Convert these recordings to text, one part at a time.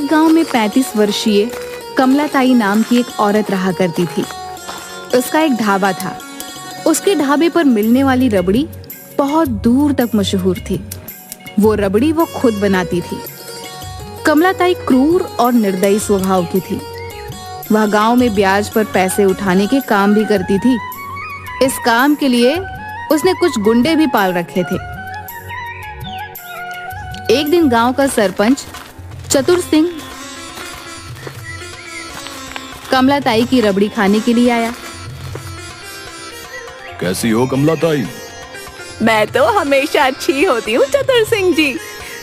एक गांव में 35 वर्षीय कमलाताई नाम की एक औरत रहा करती थी। उसका एक ढाबा था। उसके ढाबे पर मिलने वाली रबड़ी बहुत दूर तक मशहूर थी। वो रबड़ी वो खुद बनाती थी। कमलाताई क्रूर और निर्दयी स्वभाव की थी। वह गांव में ब्याज पर पैसे उठाने के काम भी करती थी। इस काम के लिए उसने कुछ गुंडे भी पाल रखे थे। एक दिन गांव का सरपंच चतुर सिंह कमलाताई की रबड़ी खाने के लिए आया। कैसी हो कमलाताई? मैं तो हमेशा अच्छी होती हूँ चतुर सिंह जी।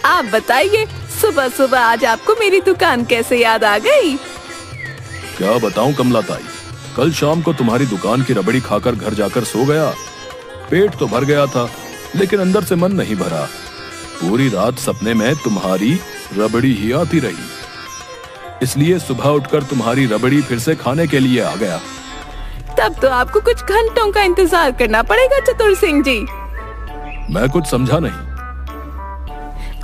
आप बताइए, सुबह सुबह आज आपको मेरी दुकान कैसे याद आ गई? क्या बताऊं कमलाताई, कल शाम को तुम्हारी दुकान की रबड़ी खाकर घर जाकर सो गया। पेट तो भर गया था, लेकिन अंदर से मन नहीं भरा। पूरी रात सपने में तुम्हारी रबड़ी ही आती रही। इसलिए सुबह उठकर तुम्हारी रबड़ी फिर से खाने के लिए आ गया। तब तो आपको कुछ घंटों का इंतजार करना पड़ेगा चतुर सिंह जी। मैं कुछ समझा नहीं।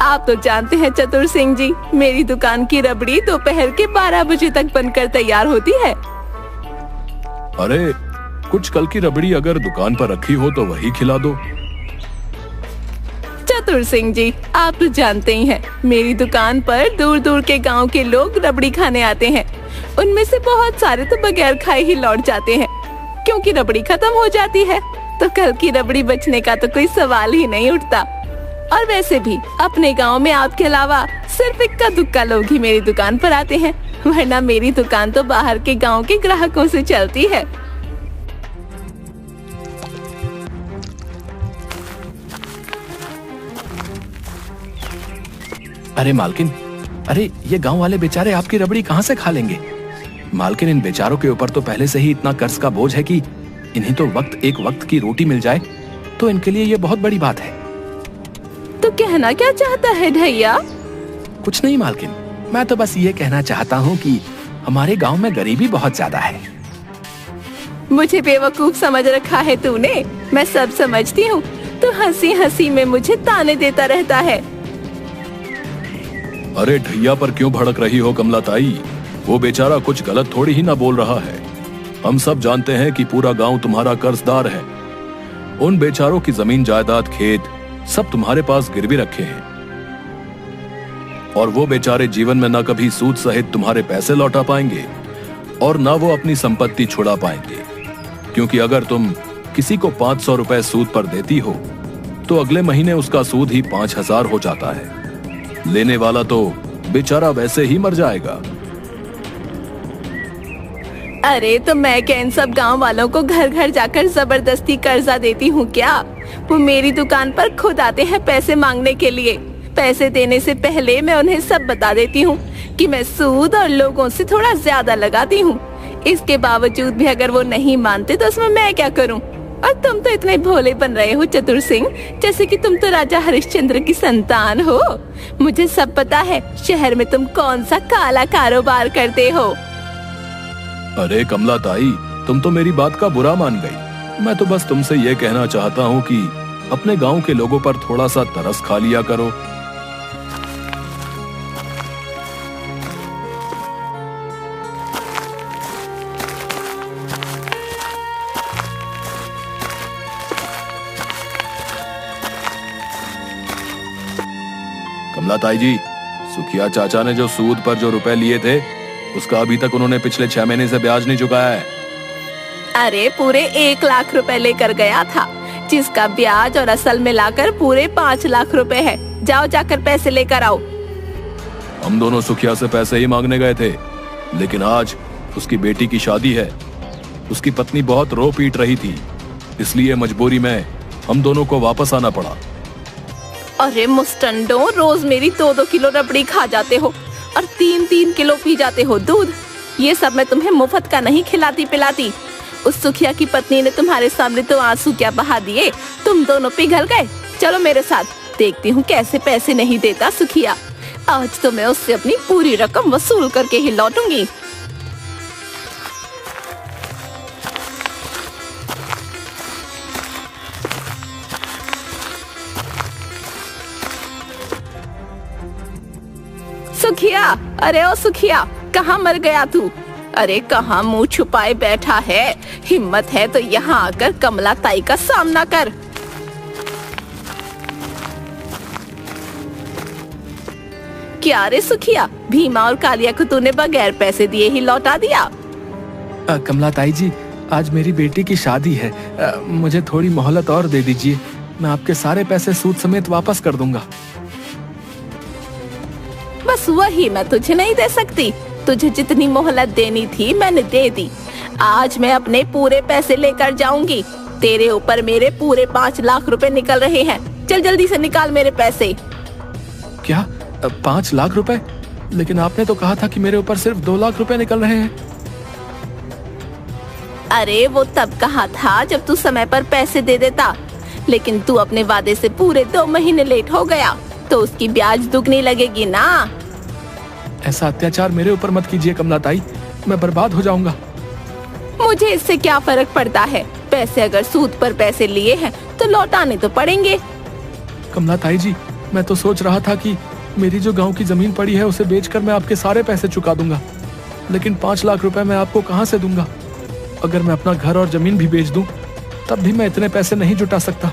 आप तो जानते हैं चतुर सिंह जी, मेरी दुकान की रबड़ी दोपहर के 12 बजे तक बनकर तैयार होती है। अरे, कुछ कल की रबड़ी अगर दुकान पर रखी हो तो वही खिला दो। चतुर सिंह जी, आप तो जानते ही हैं, मेरी दुकान पर दूर दूर के गांव के लोग रबड़ी खाने आते हैं। उनमें से बहुत सारे तो बगैर खाए ही लौट जाते हैं, क्योंकि रबड़ी खत्म हो जाती है। तो कल की रबड़ी बचने का तो कोई सवाल ही नहीं उठता। और वैसे भी अपने गांव में आपके अलावा सिर्फ इक्का दुक्का लोग ही मेरी दुकान पर आते हैं, वरना मेरी दुकान तो बाहर के गांव के ग्राहकों से चलती है। अरे मालकिन, अरे ये गांव वाले बेचारे आपकी रबड़ी कहां से खा लेंगे? मालकिन, इन बेचारों के ऊपर तो पहले से ही इतना कर्ज का बोझ है कि इन्हें तो एक वक्त की रोटी मिल जाए तो इनके लिए ये बहुत बड़ी बात है। तो कहना क्या चाहता है भैया? कुछ नहीं मालकिन, मैं तो बस ये कहना चाहता हूँ कि हमारे गांव में गरीबी बहुत ज्यादा है। मुझे बेवकूफ समझ रखा है तूने? मैं सब समझती हूँ। तू हंसी हंसी में मुझे ताने देता रहता है। अरे ढैया पर क्यों भड़क रही हो कमलाताई? वो बेचारा कुछ गलत थोड़ी ही ना बोल रहा है। हम सब जानते हैं कि पूरा गांव तुम्हारा कर्जदार है। उन बेचारों की जमीन जायदाद खेत सब तुम्हारे पास गिरवी रखे हैं, और वो बेचारे जीवन में ना कभी सूद सहित तुम्हारे पैसे लौटा पाएंगे और ना वो अपनी संपत्ति छुड़ा पाएंगे। क्योंकि अगर तुम किसी को 500 रुपए सूद पर देती हो तो अगले महीने उसका सूद ही 5000 हो जाता है। लेने वाला तो बेचारा वैसे ही मर जाएगा। अरे तो मैं क्या इन सब गांव वालों को घर घर जाकर जबरदस्ती कर्जा देती हूँ क्या? वो मेरी दुकान पर खुद आते हैं पैसे मांगने के लिए। पैसे देने से पहले मैं उन्हें सब बता देती हूँ कि मैं सूद और लोगों से थोड़ा ज्यादा लगाती हूँ। इसके बावजूद भी अगर वो नहीं मानते तो उसमें मैं क्या करूँ? और तुम तो इतने भोले बन रहे हो चतुर सिंह, जैसे कि तुम तो राजा हरिश्चंद्र की संतान हो। मुझे सब पता है शहर में तुम कौन सा काला कारोबार करते हो। अरे कमलाताई, तुम तो मेरी बात का बुरा मान गई। मैं तो बस तुमसे ये कहना चाहता हूँ कि अपने गांव के लोगों पर थोड़ा सा तरस खा लिया करो। कमलाताई जी, सुखिया चाचा ने जो सूद पर जो रुपए लिए थे उसका अभी तक उन्होंने पिछले 6 महीने से ब्याज नहीं चुकाया है। अरे पूरे 1 लाख रुपए लेकर गया था, जिसका ब्याज और असल मिलाकर पूरे 5 लाख रुपए है। जाओ जाकर पैसे लेकर आओ। हम दोनों सुखिया से पैसे ही मांगने गए थे, लेकिन आज उसकी बेटी की शादी है। उसकी पत्नी बहुत रो पीट रही थी, इसलिए मजबूरी में हम दोनों को वापस आना पड़ा। अरे मुस्टंडो, रोज मेरी 2-2 किलो रबड़ी खा जाते हो और 3-3 किलो पी जाते हो दूध। ये सब मैं तुम्हें मुफ्त का नहीं खिलाती पिलाती। उस सुखिया की पत्नी ने तुम्हारे सामने तो आंसू क्या बहा दिए, तुम दोनों पिघल गए। चलो मेरे साथ, देखती हूँ कैसे पैसे नहीं देता सुखिया। आज तो मैं उससे अपनी पूरी रकम वसूल करके ही लौटूंगी। सुखिया, अरे ओ सुखिया, कहाँ मर गया तू? अरे कहाँ मुंह छुपाए बैठा है? हिम्मत है तो यहाँ आकर कमला ताई का सामना कर। क्या रे सुखिया, भीमा और कालिया को तूने बगैर पैसे दिए ही लौटा दिया? कमला ताई जी, आज मेरी बेटी की शादी है। मुझे थोड़ी मोहलत और दे दीजिए, मैं आपके सारे पैसे सूद समेत वापस कर दूंगा। बस वही मैं तुझे नहीं दे सकती। तुझे जितनी मोहलत देनी थी मैंने दे दी। आज मैं अपने पूरे पैसे लेकर जाऊंगी। तेरे ऊपर मेरे पूरे 5 लाख रुपए निकल रहे हैं। चल जल्दी से निकाल मेरे पैसे। क्या 5 लाख रुपए? लेकिन आपने तो कहा था कि मेरे ऊपर सिर्फ 2 लाख रुपए निकल रहे हैं। अरे वो तब कहा था जब तू समय पर पैसे दे देता, लेकिन तू अपने वादे से पूरे 2 महीने लेट हो गया, तो उसकी ब्याज दुगनी लगेगी ना। ऐसा अत्याचार मेरे ऊपर मत कीजिए कमला ताई, मैं बर्बाद हो जाऊंगा। मुझे इससे क्या फर्क पड़ता है? पैसे अगर सूद पर पैसे लिए हैं तो लौटाने तो पड़ेंगे। कमला ताई जी, मैं तो सोच रहा था कि मेरी जो गांव की जमीन पड़ी है उसे बेचकर मैं आपके सारे पैसे चुका दूंगा, लेकिन 5 लाख रुपए मैं आपको कहां से दूंगा? अगर मैं अपना घर और जमीन भी बेच दूं, तब भी मैं इतने पैसे नहीं जुटा सकता।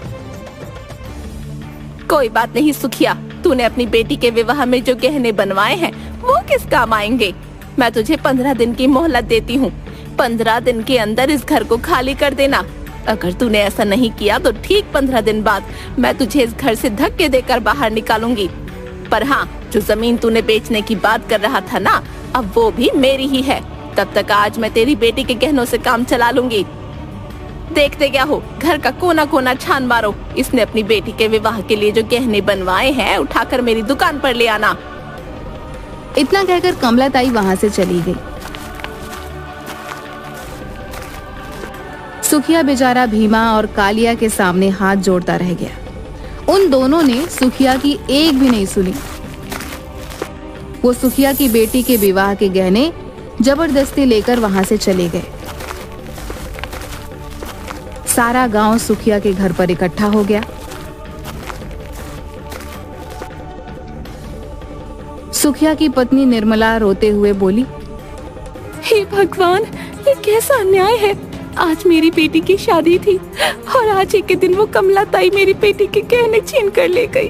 कोई बात नहीं सुखिया, तूने अपनी बेटी के विवाह में जो गहने बनवाए हैं वो किस काम आएंगे? मैं तुझे 15 दिन की मोहलत देती हूँ। 15 दिन के अंदर इस घर को खाली कर देना। अगर तूने ऐसा नहीं किया तो ठीक 15 दिन बाद मैं तुझे इस घर से धक्के देकर बाहर निकालूंगी। पर हाँ, जो जमीन तूने बेचने की बात कर रहा था ना, अब वो भी मेरी ही है। तब तक आज मैं तेरी बेटी के गहनों से काम चला लूंगी। देखते क्या हो, घर का कोना कोना छान मारो। इसने अपनी बेटी के विवाह के लिए जो गहने बनवाए हैं उठाकर मेरी दुकान पर ले आना। इतना कहकर कमला ताई वहां से चली गई। सुखिया बेचारा भीमा और कालिया के सामने हाथ जोड़ता रह गया। उन दोनों ने सुखिया की एक भी नहीं सुनी। वो सुखिया की बेटी के विवाह के गहने जबरदस्ती लेकर वहां से चले गए। सारा गांव सुखिया के घर पर इकट्ठा हो गया। सुखिया की पत्नी निर्मला रोते हुए बोली, हे भगवान, ये कैसा अन्याय है। आज मेरी बेटी की शादी थी और आज एक दिन वो कमला ताई मेरी बेटी के गहने छीन कर ले गई।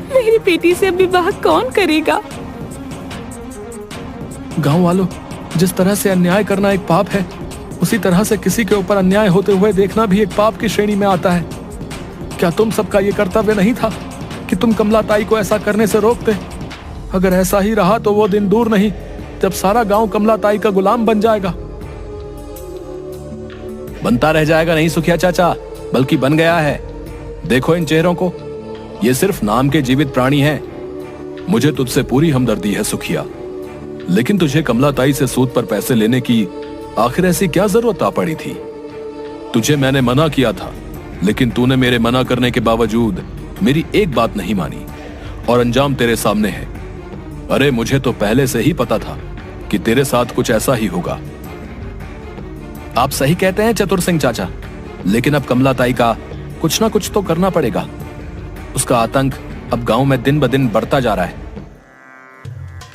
मेरी बेटी से अब विवाह कौन करेगा? गांव वालों, जिस तरह से अन्याय करना एक पाप है, उसी तरह से किसी के ऊपर अन्याय होते हुए देखना भी एक पाप की श्रेणी में आता है। क्या तुम सबका ये कर्तव्य नहीं था कि तुम कमला ताई को ऐसा करने से रोकते? अगर ऐसा ही रहा तो वो दिन दूर नहीं जब सारा गांव कमला ताई का गुलाम बन जाएगा। बनता रह जाएगा नहीं सुखिया चाचा, बल्कि बन गया है। देखो इन चेहरों को, ये सिर्फ नाम के जीवित प्राणी हैं। मुझे तुझसे पूरी हमदर्दी है सुखिया, लेकिन तुझे कमला ताई से सूद पर पैसे लेने की आखिर ऐसी क्या जरूरत आ पड़ी थी? तुझे मैंने मना किया था, लेकिन तूने मेरे मना करने के बावजूद मेरी एक बात नहीं मानी और अंजाम तेरे सामने है। अरे मुझे तो पहले से ही पता था कि तेरे साथ कुछ ऐसा ही होगा। आप सही कहते हैं चतुर सिंह चाचा, लेकिन अब कमला ताई का कुछ ना कुछ तो करना पड़ेगा। उसका आतंक अब गांव में दिन ब दिन बढ़ता जा रहा है।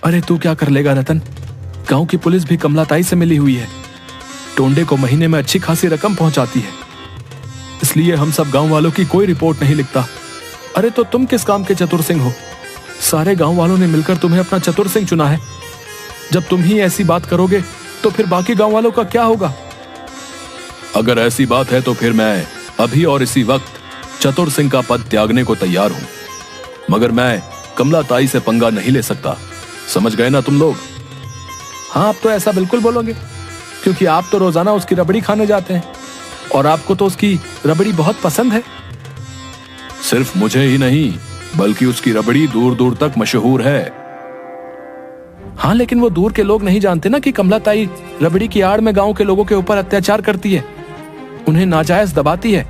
अरे तू क्या कर लेगा रतन? गांव की पुलिस भी कमला ताई से मिली हुई है। टोंडे को महीने में अच्छी खासी रकम पहुंचाती है, इसलिए हम सब गांव वालों की कोई रिपोर्ट नहीं लिखता। अरे तो तुम किस काम के चतुर सिंह हो? सारे गांव वालों ने मिलकर तुम्हें अपना चतुर सिंह चुना है। जब तुम ही ऐसी बात करोगे तो फिर बाकी गांव वालों का क्या होगा? अगर ऐसी बात है तो फिर मैं अभी और इसी वक्त चतुर सिंह का पद त्यागने को तैयार हूं, मगर मैं कमला ताई से पंगा नहीं ले सकता। समझ गए ना तुम लोग? हाँ, आप तो ऐसा बिल्कुल बोलोगे, क्योंकि आप तो रोजाना उसकी रबड़ी खाने जाते हैं और आपको तो उसकी रबड़ी बहुत पसंद है। सिर्फ मुझे ही नहीं, बल्कि उसकी रबड़ी दूर दूर तक मशहूर है। हाँ, लेकिन वो दूर के लोग नहीं जानते ना कि कमला ताई रबड़ी की आड़ में गांव के लोगों के ऊपर अत्याचार करती है, उन्हें नाजायज दबाती है।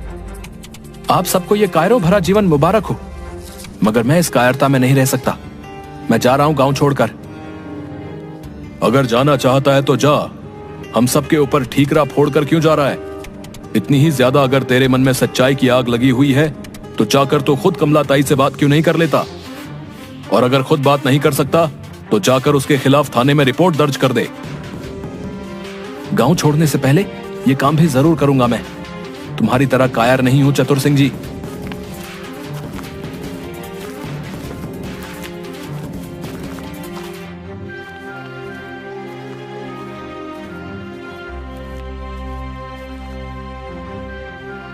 आप सबको ये कायरों भरा जीवन मुबारक हो, मगर मैं इस कायरता में नहीं रह सकता। मैं जा रहा हूं गांव छोड़कर। अगर जाना चाहता है तो जा, हम सबके ऊपर ठीकरा फोड़कर क्यों जा रहा है? इतनी ही ज्यादा अगर तेरे मन में सच्चाई की आग लगी हुई है तो जाकर तो खुद कमला ताई से बात क्यों नहीं कर लेता? और अगर खुद बात नहीं कर सकता तो जाकर उसके खिलाफ थाने में रिपोर्ट दर्ज कर दे। गांव छोड़ने से पहले ये काम भी जरूर करूंगा मैं। तुम्हारी तरह कायर नहीं हूं चतुर सिंह जी।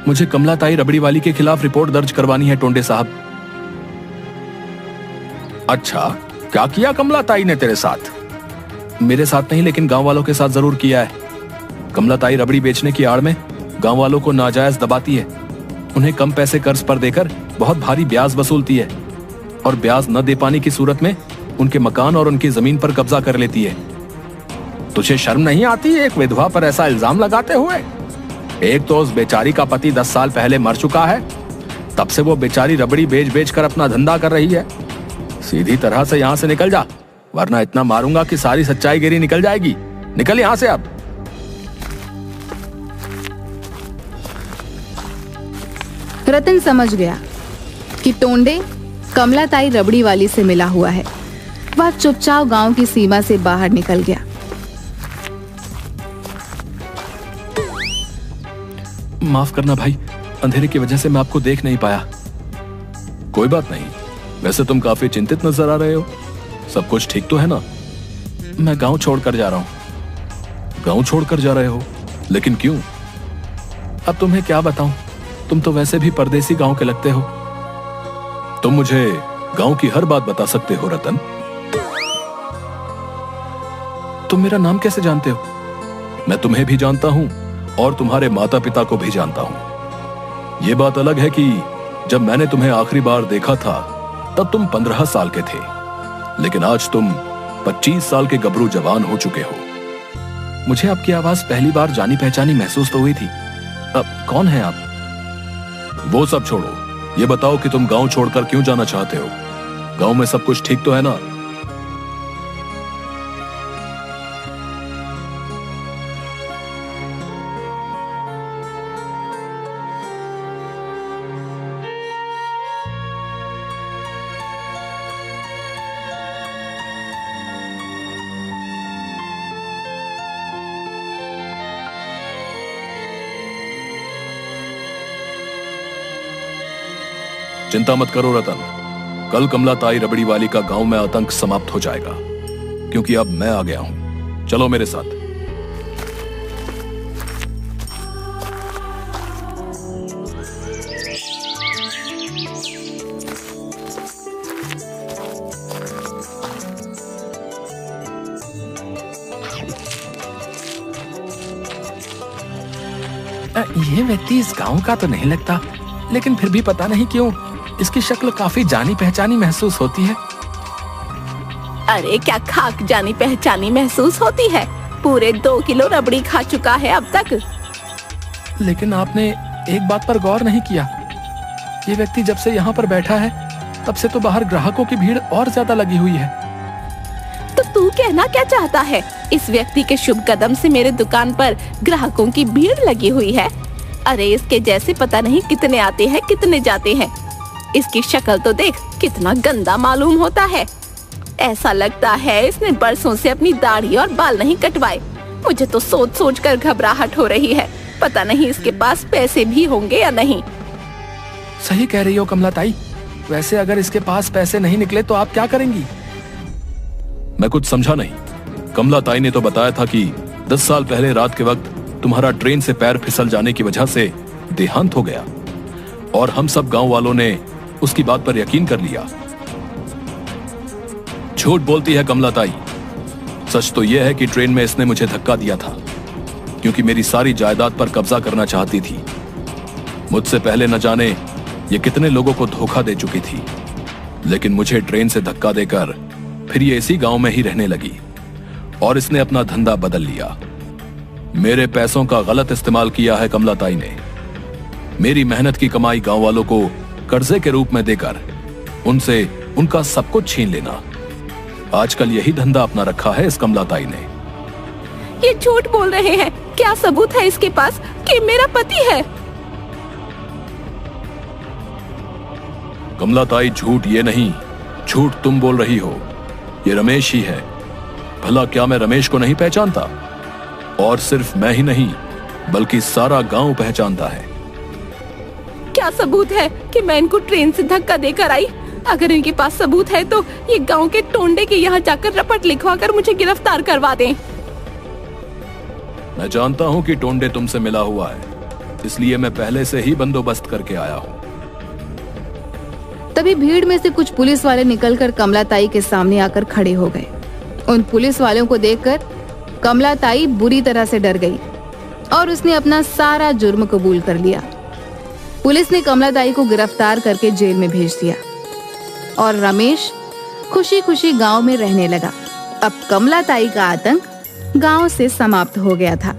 मुझे कमलाताई रबड़ी वाली के खिलाफ रिपोर्ट दर्ज करवानी है टोंडे साहब। अच्छा, क्या किया कमलाताई ने तेरे साथ? मेरे साथ नहीं, लेकिन गांव वालों के साथ जरूर किया है। कमलाताई रबड़ी बेचने की आड़ में गांव वालों को नाजायज दबाती है। उन्हें कम पैसे कर्ज पर देकर बहुत भारी ब्याज वसूलती है और ब्याज न दे पाने की सूरत में उनके मकान और उनकी जमीन पर कब्जा कर लेती है। तुझे शर्म नहीं आती एक विधवा पर ऐसा इल्जाम लगाते हुए? एक तो उस बेचारी का पति 10 साल पहले मर चुका है, तब से वो बेचारी रबड़ी बेच बेच कर अपना धंधा कर रही है। सीधी तरह से यहाँ से निकल जा, वरना इतना मारूंगा कि सारी सच्चाई गिरी निकल जाएगी। निकल यहाँ से अब। रतन समझ गया कि टोंडे कमलाताई रबड़ी वाली से मिला हुआ है। वह चुपचाप गांव की सीमा से बाहर निकल गया। माफ करना भाई, अंधेरे की वजह से मैं आपको देख नहीं पाया। कोई बात नहीं, वैसे तुम काफी चिंतित नजर आ रहे हो। सब कुछ ठीक तो है ना? मैं गांव छोड़कर जा रहा हूं। गांव छोड़कर जा रहे हो? लेकिन क्यों? अब तुम्हें क्या बताऊं, तुम तो वैसे भी परदेसी गांव के लगते हो। तुम मुझे गांव की हर बात बता सकते हो रतन। तुम मेरा नाम कैसे जानते हो? मैं तुम्हें भी जानता हूं और तुम्हारे माता पिता को भी जानता हूं। ये बात अलग है कि जब मैंने तुम्हें आखिरी बार देखा था तब तुम 15 साल के थे, लेकिन आज तुम 25 साल के गबरू जवान हो चुके हो। मुझे आपकी आवाज पहली बार जानी पहचानी महसूस तो हुई थी। अब कौन है आप? वो सब छोड़ो, ये बताओ कि तुम गांव छोड़कर क्यों जाना चाहते हो? गांव में सब कुछ ठीक तो है ना? चिंता मत करो रतन, कल कमलाताई रबड़ी वाली का गांव में आतंक समाप्त हो जाएगा, क्योंकि अब मैं आ गया हूं। चलो मेरे साथ। ये व्यक्ति इस गांव का तो नहीं लगता, लेकिन फिर भी पता नहीं क्यों इसकी शक्ल काफी जानी पहचानी महसूस होती है। अरे क्या खाक जानी पहचानी महसूस होती है? पूरे 2 किलो रबड़ी खा चुका है अब तक। लेकिन आपने एक बात पर गौर नहीं किया, ये व्यक्ति जब से यहाँ पर बैठा है तब से तो बाहर ग्राहकों की भीड़ और ज्यादा लगी हुई है। तो तू कहना क्या चाहता है? इस व्यक्ति के शुभ कदम से मेरे दुकान पर ग्राहकों की भीड़ लगी हुई है। अरे इसके जैसे पता नहीं कितने आते हैं कितने जाते हैं। इसकी शक्ल तो देख, कितना गंदा मालूम होता है। ऐसा लगता है इसने बरसों से अपनी दाढ़ी और बाल नहीं कटवाए। मुझे तो सोच सोच कर घबराहट हो रही है। पता नहीं इसके पास पैसे भी होंगे या नहीं। सही कह रही हो कमलाताई। वैसे अगर इसके पास पैसे नहीं निकले तो आप क्या करेंगी? मैं कुछ समझा नहीं। कमलाताई ने तो बताया था कि 10 साल पहले रात के वक्त तुम्हारा ट्रेन से पैर फिसल जाने की वजह से देहांत हो गया, और हम सब गांव वालों ने उसकी बात पर यकीन कर लिया। झूठ बोलती है कमलाताई। सच तो यह है कि ट्रेन में इसने मुझे धक्का दिया था, क्योंकि मेरी सारी जायदाद पर कब्जा करना चाहती थी। मुझसे पहले न जाने ये कितने लोगों को धोखा दे चुकी थी, लेकिन मुझे ट्रेन से धक्का देकर फिर ये इसी गांव में ही रहने लगी और इसने अपना धंधा बदल लिया। मेरे पैसों का गलत इस्तेमाल किया है कमलाताई ने। मेरी मेहनत की कमाई गांव वालों को कर्जे के रूप में देकर उनसे उनका सब कुछ छीन लेना। आजकल यही धंधा अपना रखा है इस कमलाताई ने। ये झूठ बोल रहे हैं। क्या सबूत है इसके पास कि मेरा पति है? कमलाताई, झूठ ये नहीं, झूठ तुम बोल रही हो। ये रमेश ही है। भला क्या मैं रमेश को नहीं पहचानता? और सिर्फ मैं ही नहीं बल्कि सारा गांव पहचानता है। क्या सबूत है कि मैं इनको ट्रेन से धक्का देकर आई? अगर इनके पास सबूत है तो ये गांव के टोंडे के यहाँ जाकर रपट लिखवा कर मुझे गिरफ्तार करवा दें। मैं जानता हूँ कि टोंडे तुमसे मिला हुआ है, इसलिए मैं पहले से ही बंदोबस्त करके आया हूँ। तभी भीड़ में से कुछ पुलिस वाले निकलकर कमलाताई के सामने आकर खड़े हो गए। उन पुलिस वालों को देखकर कमलाताई बुरी तरह से डर गई और उसने अपना सारा जुर्म कबूल कर लिया। पुलिस ने कमलाताई को गिरफ्तार करके जेल में भेज दिया और रमेश खुशी खुशी गांव में रहने लगा। अब कमलाताई का आतंक गांव से समाप्त हो गया था।